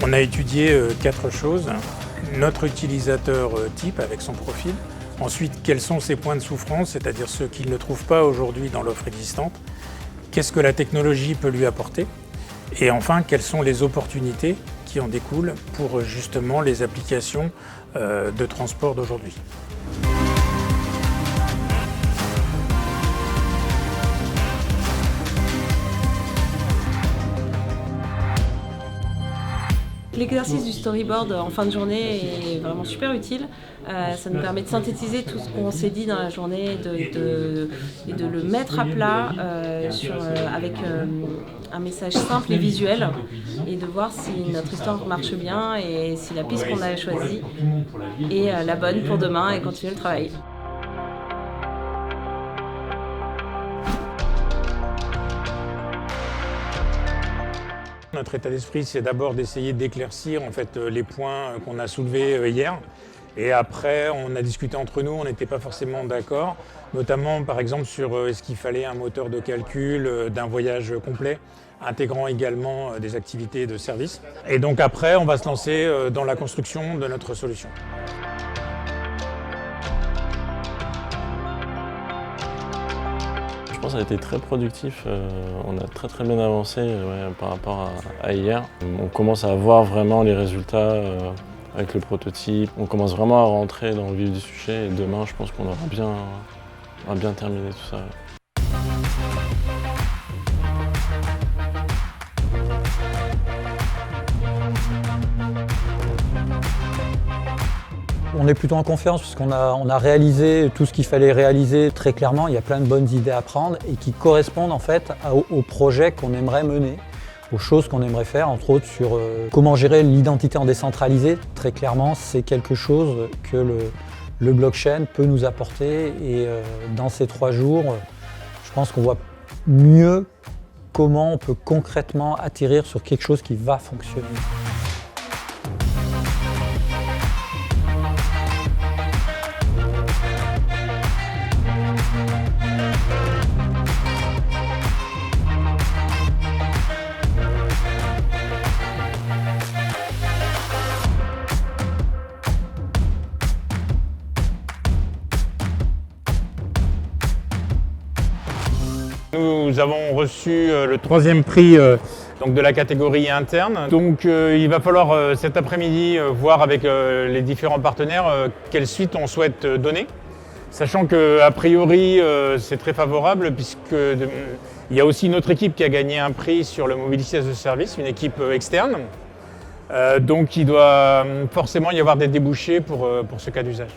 On a étudié 4 choses. Notre utilisateur type avec son profil. Ensuite, quels sont ses points de souffrance, c'est-à-dire ceux qu'il ne trouve pas aujourd'hui dans l'offre existante. Qu'est-ce que la technologie peut lui apporter? Et enfin, quelles sont les opportunités qui en découlent pour justement les applications de transport d'aujourd'hui. L'exercice du storyboard en fin de journée est vraiment super utile. Ça nous permet de synthétiser tout ce qu'on s'est dit dans la journée et de le mettre à plat avec un message simple et visuel et de voir si notre histoire marche bien et si la piste qu'on a choisie est la bonne pour demain et continuer le travail. Notre état d'esprit, c'est d'abord d'essayer d'éclaircir les points qu'on a soulevés hier. Et après, on a discuté entre nous, on n'était pas forcément d'accord, notamment par exemple sur est-ce qu'il fallait un moteur de calcul d'un voyage complet, intégrant également des activités de service. Et donc après, on va se lancer dans la construction de notre solution. Je pense que ça a été très productif, on a très bien avancé par rapport à hier. On commence à voir vraiment les résultats avec le prototype, on commence vraiment à rentrer dans le vif du sujet et demain je pense qu'on aura bien terminé tout ça. On est plutôt en confiance parce qu'on a réalisé tout ce qu'il fallait réaliser très clairement. Il y a plein de bonnes idées à prendre et qui correspondent en fait au projet qu'on aimerait mener, aux choses qu'on aimerait faire, entre autres sur comment gérer l'identité en décentralisé. Très clairement, c'est quelque chose que le blockchain peut nous apporter et dans ces 3 jours, je pense qu'on voit mieux comment on peut concrètement atterrir sur quelque chose qui va fonctionner. Nous avons reçu le 3e prix de la catégorie interne. Donc il va falloir cet après-midi voir avec les différents partenaires quelle suite on souhaite donner. Sachant qu'a priori c'est très favorable puisqu'il y a aussi une autre équipe qui a gagné un prix sur le Mobility as a Service, une équipe externe. Donc il doit forcément y avoir des débouchés pour ce cas d'usage.